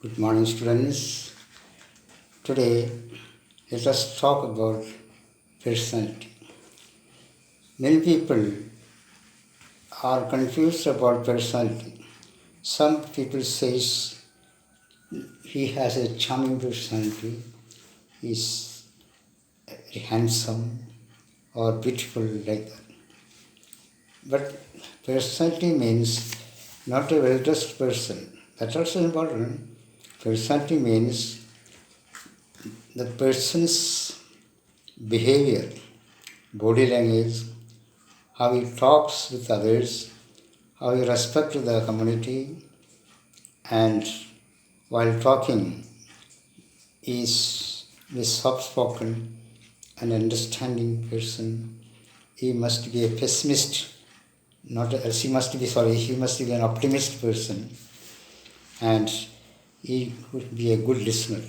Good morning, students. Today, let us talk about personality. Many people are confused about personality. Some people say he has a charming personality, is handsome or beautiful like that. But personality means not a well-dressed person. That's also important. Personality means the person's behavior, body language, how he talks with others, how he respects the community, and while talking is a soft-spoken and understanding person. He must be a pessimist, he must be an optimist person, and he would be a good listener.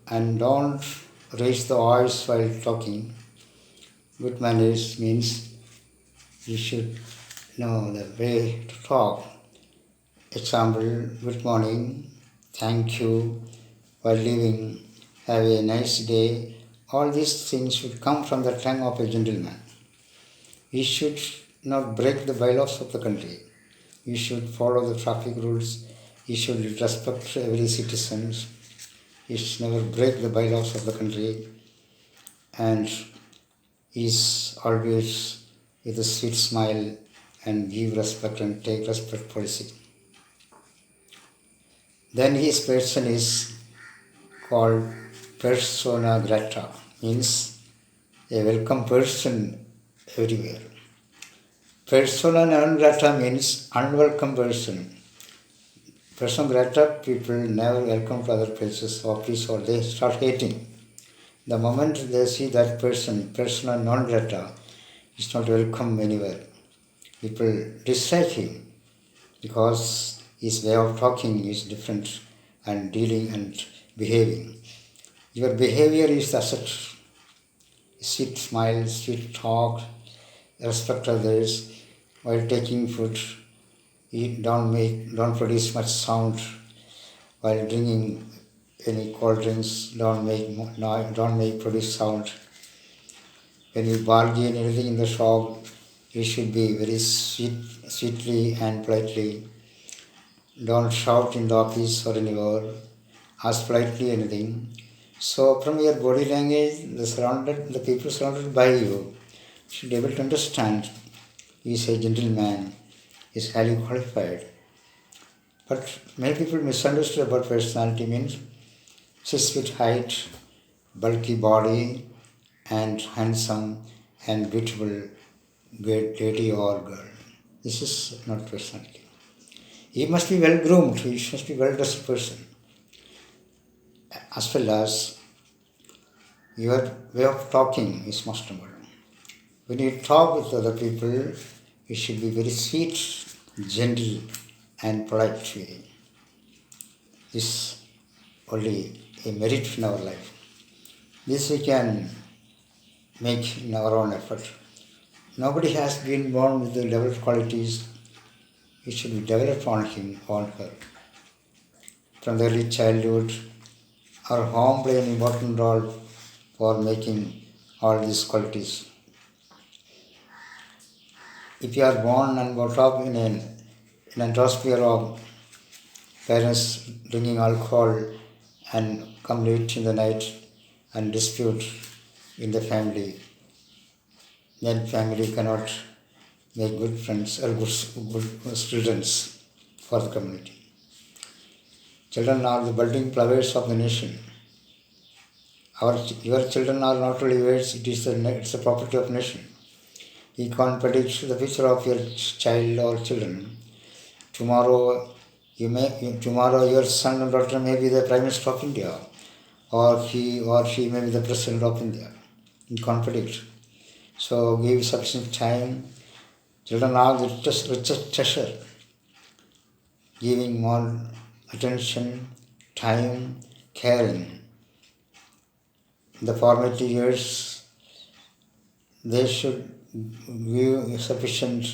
And don't raise the voice while talking. Good manners means you should know the way to talk. Example, good morning, thank you, while leaving, have a nice day. All these things should come from the tongue of a gentleman. He should not break the bylaws of the country. He should follow the traffic rules. He should respect every citizen. He should never break the bylaws of the country. And is always with a sweet smile and give respect and take respect policy. Then his person is called persona grata, means a welcome person everywhere. Persona non grata means unwelcome person. Persona grata people never welcome to other places, office, or they start hating. The moment they see that person, persona non grata, is not welcome anywhere. People dislike him because his way of talking is different and dealing and behaving. Your behavior is the asset. Sweet smile, sweet talk, respect others while taking food. Don't produce much sound while drinking any cold drinks. Don't make produce sound. When you bargain anything in the shop, you should be very sweetly and politely. Don't shout in the office or anywhere. Ask politely anything. So from your body language, the people surrounded by you should be able to understand he is a gentleman, he is highly qualified. But many people misunderstood about personality means 6 feet height, bulky body, and handsome and beautiful lady or girl. This is not personality. He must be well groomed, he must be well dressed person. As well as your way of talking is most important. When you talk with other people, you should be very sweet, gentle, and polite way. This only a merit in our life. This we can make in our own effort. Nobody has been born with the developed qualities. It should be developed on him, on her. From the early childhood, our home play an important role for making all these qualities. If you are born and brought up in an atmosphere of parents drinking alcohol and come late in the night and dispute in the family, then family cannot make good friends or good students for the community. Children are the budding flowers of the nation. Your children are not only yours, it's a property of nation. You can't predict the future of your child or children. Tomorrow your son or daughter may be the Prime Minister of India, or he or she may be the President of India. You can't predict. So give sufficient time. Children are the richest treasure. Giving more attention, time, caring. In the formative years, they should give sufficient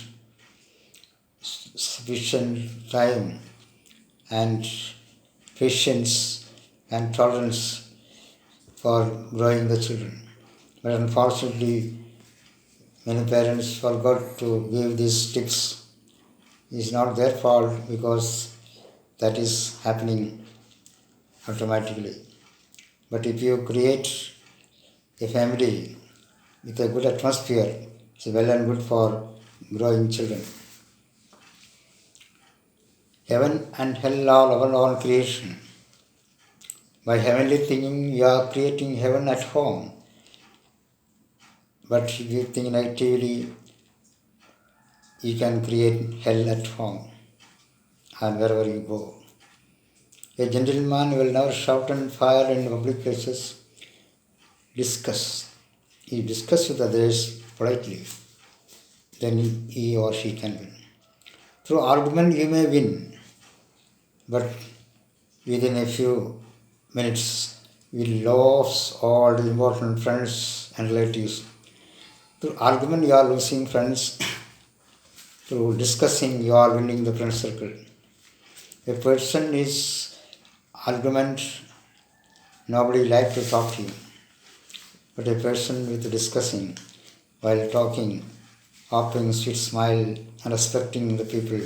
time and patience and tolerance for growing the children. But unfortunately, many parents forgot to give these tips. It's not their fault because that is happening automatically. But if you create a family with a good atmosphere, it's well and good for growing children. Heaven and hell are our own creation. By heavenly thinking, you are creating heaven at home. But if you think negatively, you can create hell at home and wherever you go. A gentleman will never shout and fire in public places. Discuss. He discuss with others politely. Then he or she can win. Through argument you may win, but within a few minutes we lose all the important friends and relatives. Through argument you are losing friends. Through discussing you are winning the friend circle. A person is argument, nobody like to talk to him. But a person with discussing, while talking, offering sweet smile and respecting the people,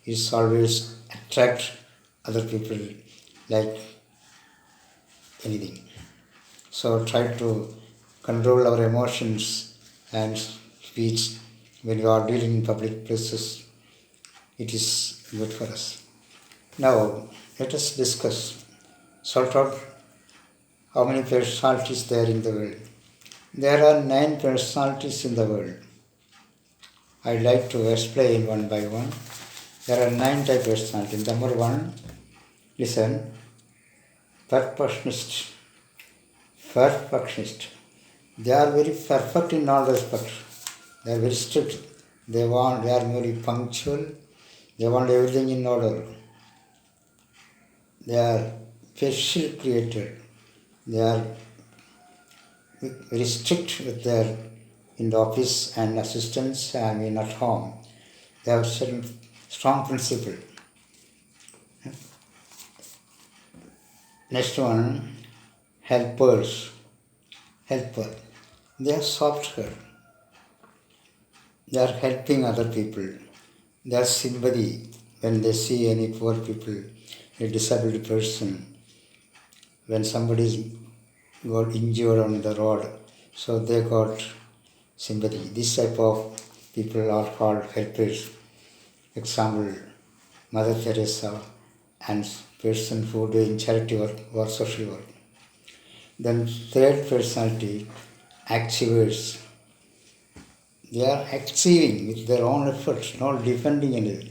is always attract other people like anything. So try to control our emotions and speech when you are dealing in public places. It is good for us. Now let us discuss, sort out how many personalities there in the world. There are 9 personalities in the world. I'd like to explain one by one. There are 9 types of personalities. Number 1, listen, perfectionist. Perfectionist. They are very perfect in all respects. They are very strict. They are very punctual. They want everything in order. They are special created. They are very strict with their in the office and assistants and at home. They have certain strong principle. Next one, helpers. Helper. They are software. They are helping other people. They are sympathy when they see any poor people, a disabled person, when somebody got injured on the road, so they got sympathy. This type of people are called helpers. Example, Mother Teresa and person who do in charity work or social work. Then third personality, achievers. They are achieving with their own efforts, not defending anything.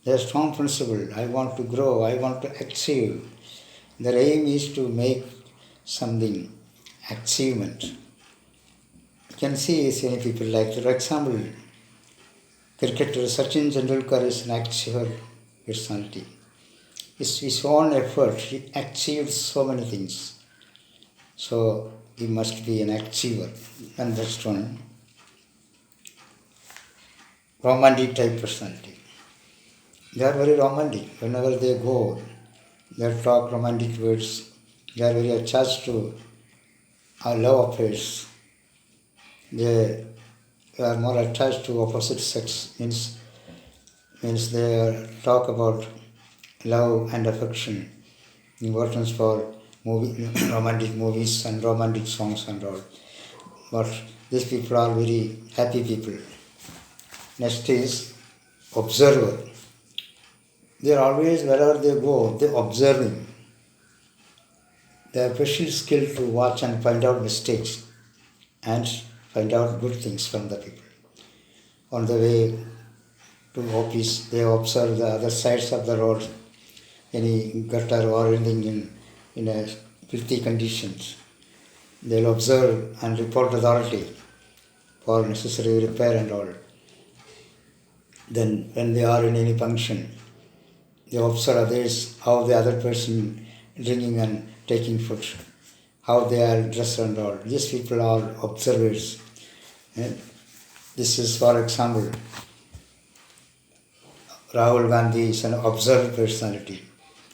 They have strong principle. I want to grow, I want to achieve. Their aim is to make something, achievement. You can see many people like, for example, cricketer Sachin Tendulkar is an achiever personality. It's his own effort, he achieved so many things. So he must be an achiever. And next one, romantic type personality. They are very romantic. Whenever they go, they talk romantic words. They are very attached to our love affairs. They are more attached to opposite sex. Means they talk about love and affection, importance for romantic movies and romantic songs and all. But these people are very happy people. Next is observer. They are always, wherever they go, they observing. They have special skill to watch and find out mistakes and find out good things from the people. On the way to office, they observe the other sides of the road, any gutter or anything in a filthy conditions. They'll observe and report authority for necessary repair and all. Then when they are in any function, they observe others, how the other person drinking and taking food, how they are dressed and all. These people are observers. And this is, for example, Rahul Gandhi is an observed personality.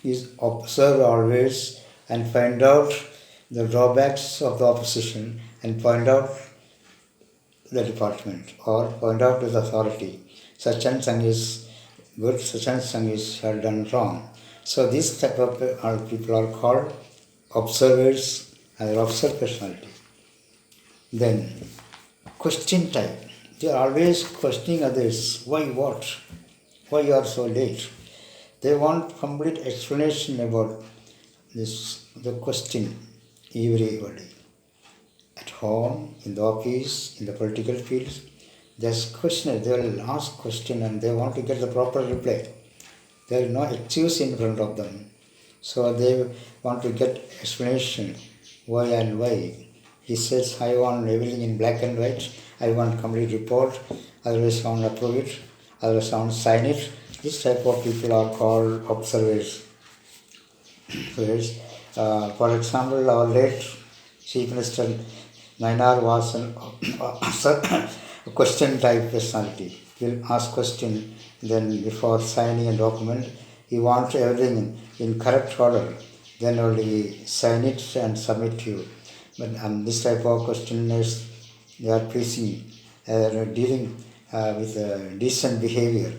is observe always and find out the drawbacks of the opposition and point out the department or point out to the authority. Such and such is good, such and such is done wrong. So these type of people are called observers and observe personality. Then question type. They are always questioning others. Why what? Why you are so late? They want complete explanation about the question everybody. At home, in the office, in the political fields, there's questioners. They will ask question and they want to get the proper reply. There is no excuse in front of them. So they want to get explanation why and why. He says, I want everything in black and white. I want complete report. Otherwise, I want to approve it. Otherwise, I want to sign it. This type of people are called observers. For example, our late Chief Minister Nainar was a question type personality. He'll ask question, then before signing a document, he wants everything in correct order. Then only sign it and submit to you. But this type of questionnaires, they are pleasing, they are dealing with decent behavior.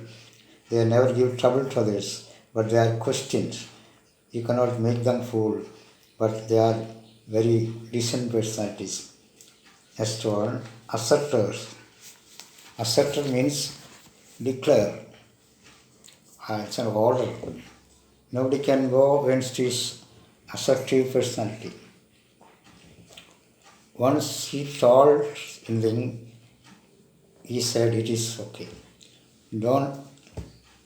They never give trouble to others, but they are questioned. You cannot make them fool, but they are very decent personalities. Next one, asserters. Asserter means declare. It's an order. Nobody can go against his assertive personality. Once he told something, he said it is okay. No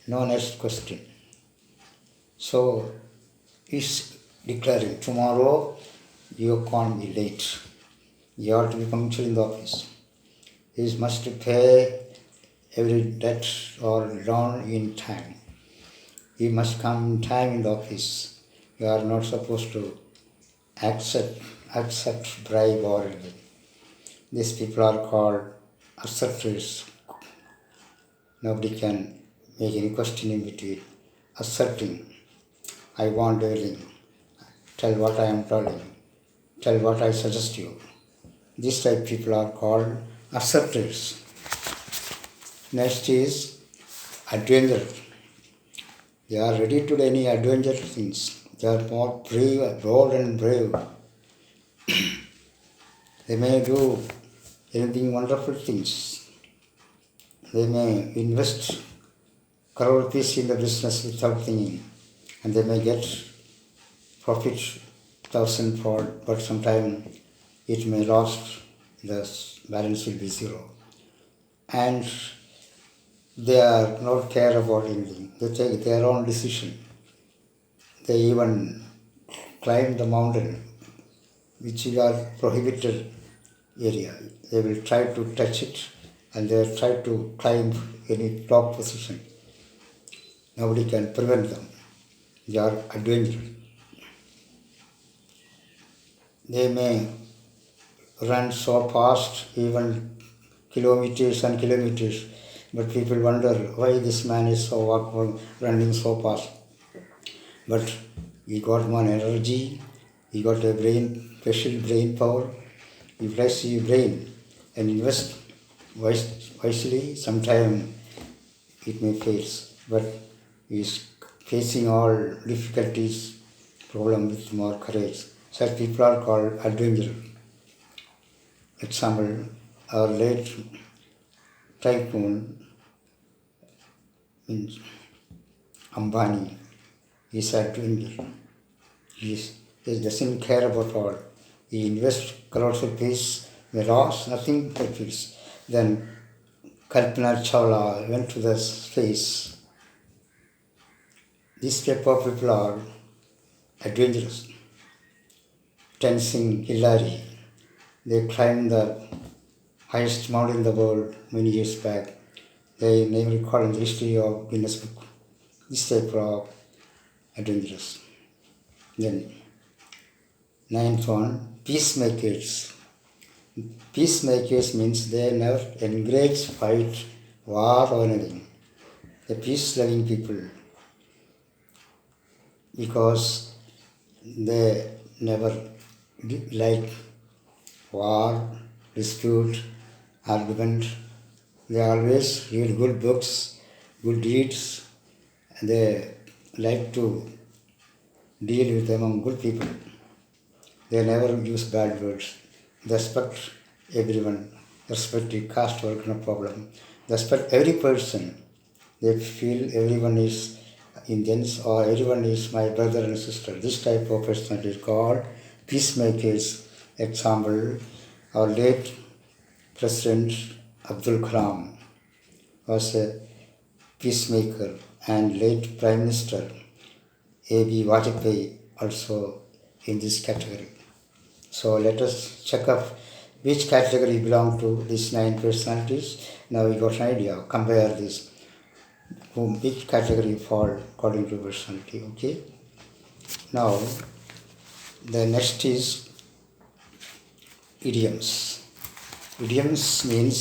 next question. So he's declaring, tomorrow you can't be late. You have to be punctual in the office. He must pay every debt or loan in time. He must come in time in the office. You are not supposed to accept bribe or anything. These people are called asserters. Nobody can make any question in between. Asserting, I want everything. Tell what I am telling. Tell what I suggest you. These type of people are called asserters. Next is adventurer. They are ready to do any adventure things. They are more brave, bold and brave. They may do anything wonderful things. They may invest crore rupees in the business without thinking, and they may get profit 1,000-fold, but sometime it may lost, the balance will be zero. And they are not care about anything. They take their own decision. They even climb the mountain, which is a prohibited area. They will try to touch it and they will try to climb any top position. Nobody can prevent them. They are adventurous. They may run so fast, even kilometers and kilometers, but people wonder why this man is so running so fast. But he got more energy, he got a special brain power. Utilize your brain and invest wisely. Sometimes it may fail, but he is facing all difficulties, problem with more courage. Such people are called adventurers. Example, our late tycoon means Ambani is adventurous. He doesn't care about all. He invests crores of rupees, may lost nothing profits. Then Kalpana Chawla went to the space. This type of people are adventurous. Tenzing Hillary, they climbed the highest mountain in the world many years back. They name recorded in the history of Guinness Book. This type of adventurous. Then, ninth one, peacemakers. Peacemakers means they never engage, fight, war or anything. The peace-loving people. because they never like war, dispute, argument. They always read good books, good deeds, and they like to deal with among good people. They never use bad words. They respect everyone, respect the caste work, no problem. They respect every person. They feel everyone is Indians or everyone is my brother and sister. This type of personality is called peacemakers. Example, our late President Abdul Kalam was a peacemaker, and late Prime Minister A.B. Vajpayee also in this category. So let us check up which category belong to these 9 personalities. Now we got an idea. Compare this. Which category fall according to personality. Okay. Now the next is idioms. Idioms means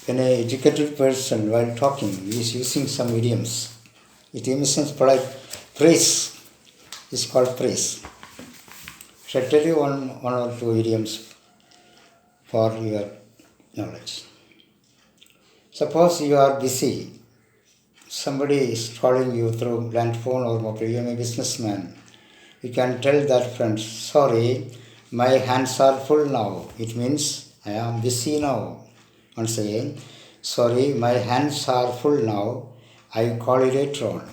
when an educated person while talking is using some idioms. Idioms means polite praise. It's called praise. Shall I tell you one or two idioms for your knowledge. Suppose you are busy. Somebody is calling you through land phone or mobile. You are a businessman. You can tell that friend, sorry, my hands are full now. It means I am busy now. Once again, sorry, my hands are full now. I will call you later on.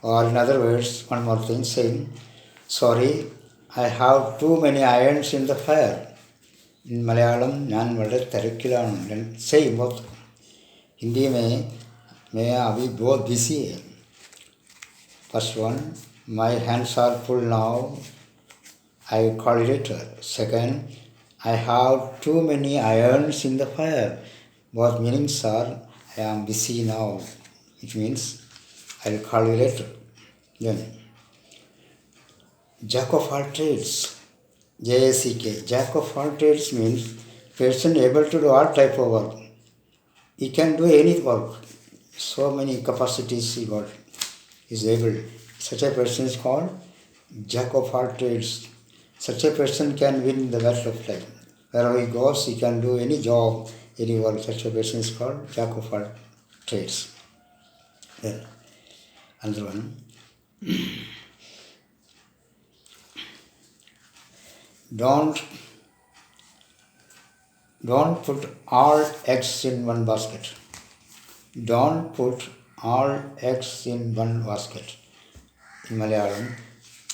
Or in other words, one more thing, saying, sorry, I have too many irons in the fire. In Malayalam, ഞാൻ വളരെ തിരക്കിലാണ്. Same both. Hindi में मैं अभी बहुत busy है. First one, my hands are full now. I will call you later. Second, I have too many irons in the fire. Both meanings are I am busy now. It means I will call you later. Then, Jack of all trades. JACK. Jack of all trades means person able to do all type of work. He can do any work. So many capacities he got. He is able. Such a person is called Jack of all trades. Such a person can win the battle of life. Wherever he goes, he can do any job, any work. Such a person is called Jack of all trades. Then, another one. Don't put all eggs in one basket. Don't put all eggs in one basket. In Malayalam,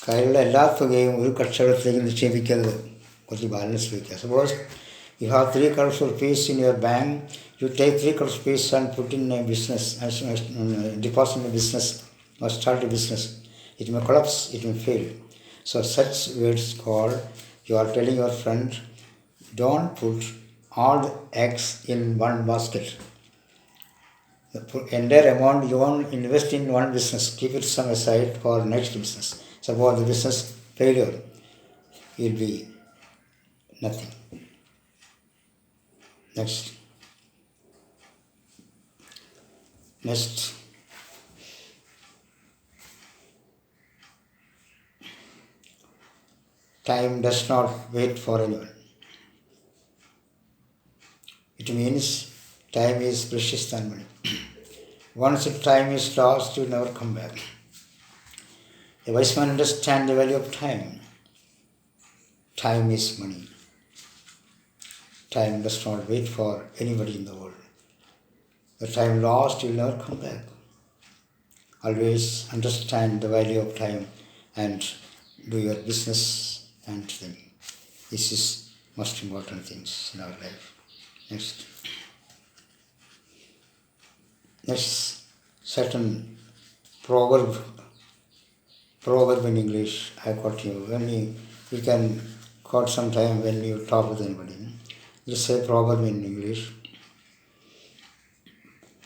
കയ്യിലുള്ള എല്ലാ തുകയും ഒരു കച്ചവടത്തിലേക്ക് നിക്ഷേപിക്കരുത്. കുറച്ച് balance വയ്ക്കുക. Suppose you have 3 crores rupees in your bank, you take 3 crores rupees and put in a business, deposit in a business or start a business. It may collapse, it may fail. So such words called, you are telling your friend, don't put all the eggs in one basket. The entire amount you want to invest in one business, keep it some aside for next business. Suppose the business failure, it will be nothing. Next. Time does not wait for anyone. It means time is precious than money. Once time is lost, you never come back. A wise man understands the value of time. Time is money. Time does not wait for anybody in the world. The time lost, you will never come back. Always understand the value of time and do your business and thing. This is most important things in our life. Next, certain proverb in English I quote you. When you can quote sometime when you talk with anybody. Just say proverb in English.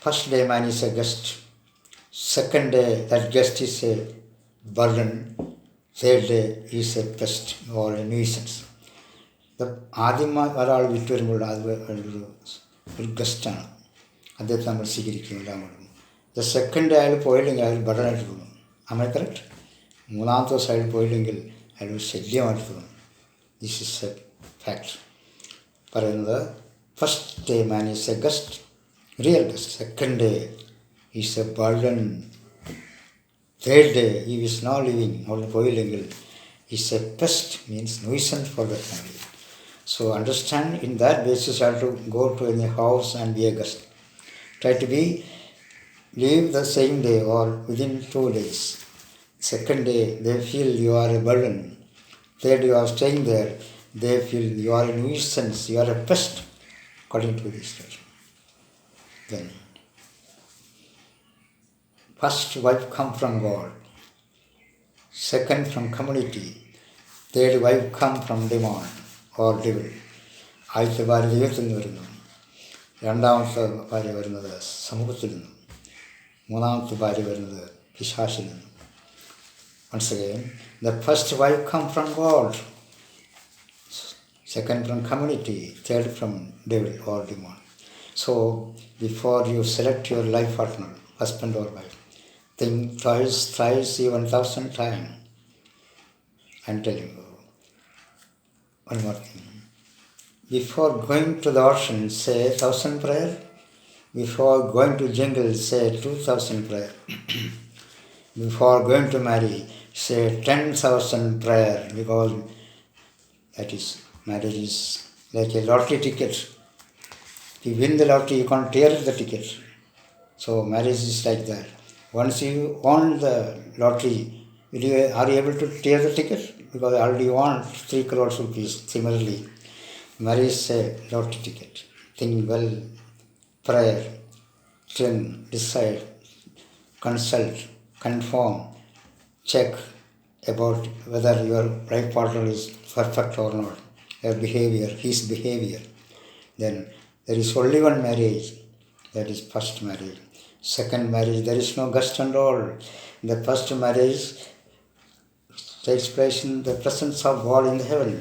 First day man is a guest. Second day that guest is a burden. Third day is a pest or a nuisance. ആദ്യം ഒരാൾ വിട്ടു വരുമ്പോൾ അത് ഒരു ഗസ്റ്റാണ്. അദ്ദേഹത്തെ നമ്മൾ സ്വീകരിക്കും എല്ലാം കൊടുക്കും. ദ സെക്കൻഡ് അയാൾ പോയില്ലെങ്കിൽ അയാൾ ബർഡനായിട്ട് തോന്നും. Am I correct? മൂന്നാമത്തെ സൈഡിൽ പോയില്ലെങ്കിൽ അയാൾ ശല്യമായിട്ട് തോന്നും. This is a fact. പറയുന്നത് first day man is a guest, real guest. Second day is a burden. Third day ഈ ഈസ് നോട്ട് ലിവിങ്, അവിടെ പോയില്ലെങ്കിൽ is a pest, means nuisance for the family. So understand, in that basis you have to go to any house and be a guest. Try to leave the same day or within 2 days. Second day they feel you are a burden. Third you are staying there, they feel you are a nuisance, you are a pest, according to this situation. Then first wife come from God, second from community, third wife come from demon or devil. ആദ്യത്തെ ഭാര്യ ദൈവത്തിൽ നിന്ന് വരുന്നു, രണ്ടാമത്തെ ഭാര്യ വരുന്നത് സമൂഹത്തിൽ നിന്നും, മൂന്നാമത്തെ ഭാര്യ വരുന്നത് പിശാചിൽ നിന്നും. Once again, the first wife come from God, second from community, third from devil or demon. So before you select your life partner, husband or wife, think twice, thrice, even 1,000 times. I'm telling you one more thing. Before going to the ocean, say 1,000 prayer. Before going to jungle, say 2,000 prayer. Before going to marry, say 10,000 prayer, because that is, marriage is like a lottery ticket. If you win the lottery, you can't tear the ticket. So marriage is like that. Once you won the lottery, are you able to tear the ticket? Because already won 3 crores rupees. Similarly, marriage is a lottery ticket. Think well, prayer, think, decide, consult, confirm, check about whether your life partner is perfect or not, your behavior, his behavior. Then there is only one marriage, that is first marriage. Second marriage, there is no guest and all. The first marriage takes place in the presence of God in the heaven.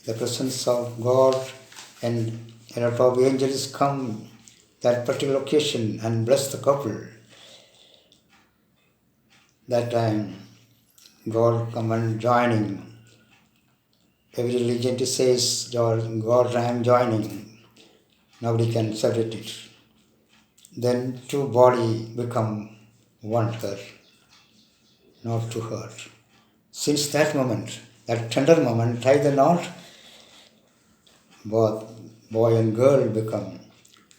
The presence of God, and a lot of angels come that particular occasion and bless the couple. That time God come and joining. Every religion says, God I am joining. Nobody can separate it. Then two body become one heart, not two heart. Since that moment, that tender moment, tie the knot, both boy and girl become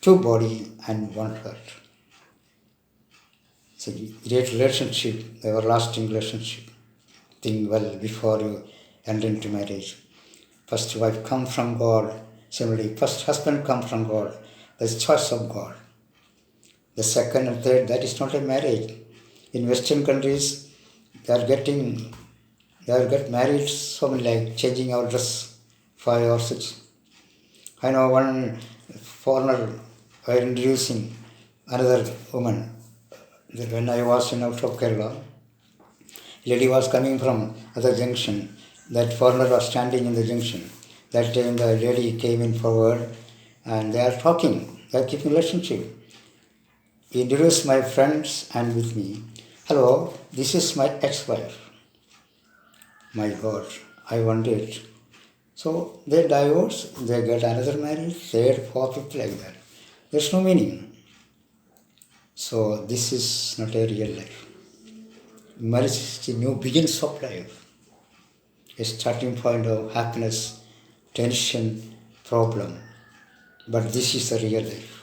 two body and one heart. It's a great relationship, everlasting relationship. Think well before you enter into marriage. First wife come from God. Similarly, first husband come from God. That's choice of God. The second and third, that is not a marriage. In Western countries, they get married so many, like changing our dress 5 or 6. I know one foreigner while introducing another woman. When I was in out of Kerala, lady was coming from other junction. That foreigner was standing in the junction. That time the lady came in forward and they are talking. They are keeping relationship. He introduced my friends and with me. Hello, this is my ex-wife. My God, I wondered. So they divorce, they get another marriage, third, fourth, fifth, like that. There's no meaning. So this is not a real life. Marriage is the new beginnings of life, a starting point of happiness, tension, problem. But this is the real life,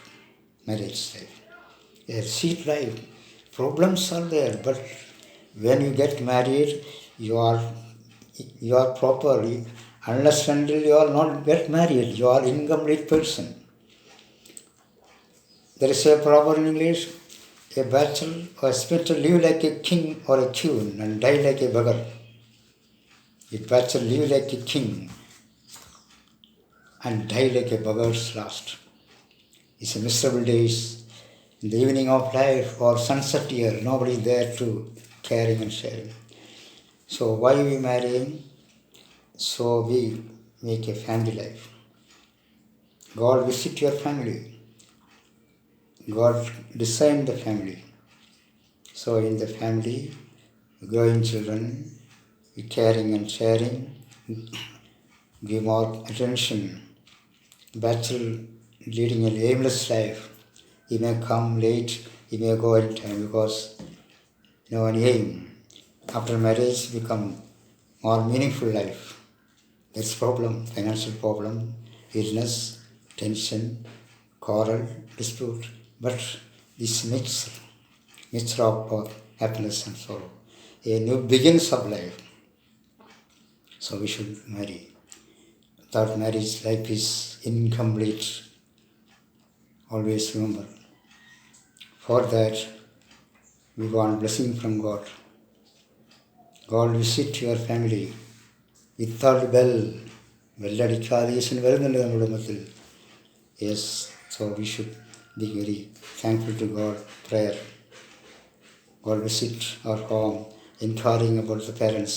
marriage life. A sweet life. Problems are there, but when you get married, you are proper. Unless until you are not get married, you are incomplete person. There is a proverb in English, a bachelor or expect to live like a king or a queen and die like a beggar. A bachelor live like a king and die like a beggar's last. It's a miserable days. In the evening of life or sunset here, nobody there to caring and sharing. So why we marrying? So we make a family life. God visit your family. God designed the family. So in the family, growing children, caring and sharing, give more attention. Bachelor leading an aimless life. He may come late, he may go in time because no one aim. After marriage become more meaningful life. There's problem, financial problem, illness, tension, quarrel, dispute. But this mixture of both happiness and sorrow. A new begins of life. So we should marry. Without marriage, life is incomplete. Always remember. For that, we want blessing from God. God visit your family without bell. ബെല്ലടിക്കാതെ യേശുവിന് വരുന്നുണ്ട് നമ്മുടെ കുടുംബത്തിൽ. Yes, so we should be very thankful to God. Prayer. God visit our home, inquiring about the parents,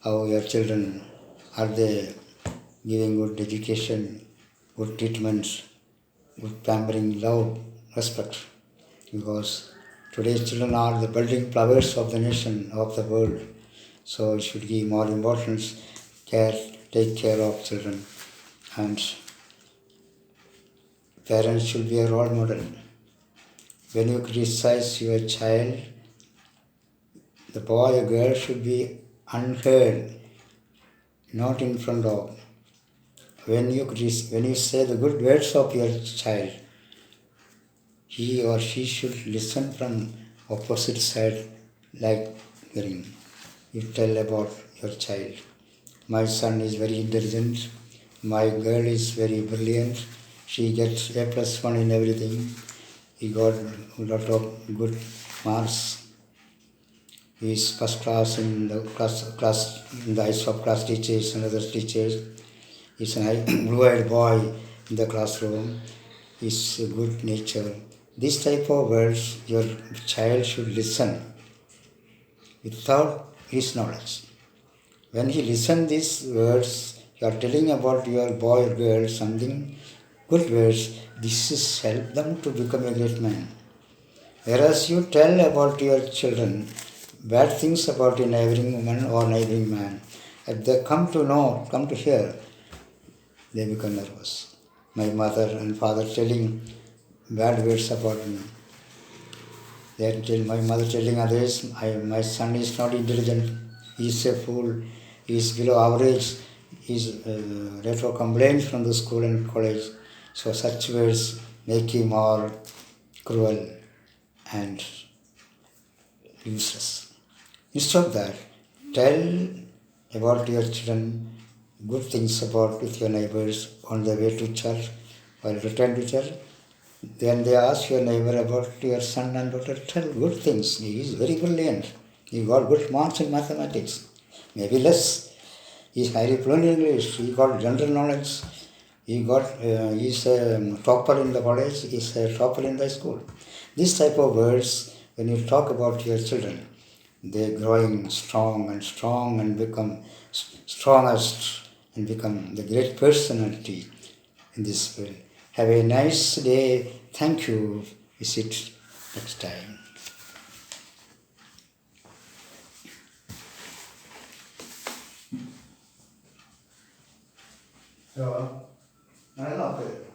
how your children, are they giving good education, good treatment, good pampering, love, respect. Because today's children are the building flowers of the nation, of the world. So we should give more importance, take care of children. And parents should be a role model. When you criticize your child, the boy or girl should be unheard, not in front of. When you say the good words of your child, he or she should listen from opposite side like hearing. You tell about your child. My son is very intelligent. My girl is very brilliant. She gets A+1 in everything. He got a lot of good marks. He is first class in the class in the eyes of class teachers and other teachers. He's a blue-eyed boy in the classroom. He's a good nature. This type of words your child should listen without his knowledge. When he listens these words, you are telling about your boy or girl something, good words, this is help them to become a great man. Whereas you tell about your children bad things about a neighboring woman or neighboring man, if they come to hear, they become nervous. My mother and father telling bad words about me. My mother telling others, my son is not intelligent, he is a fool, he is below average, he is therefore complaints from the school and college. So such words make him more cruel and useless. Instead of that, tell about your children good things about with your neighbors on the way to church, while return to church. Then they ask your neighbor about your son and daughter, tell good things. He is very brilliant. He got good marks in mathematics. Maybe less. He is highly fluent in English. He got general knowledge. He is a topper in the college. He is a topper in the school. This type of words, when you talk about your children, they are growing strong and become strongest and become the great personality in this world. Have a nice day. Thank you. Visit next time. So, I love it.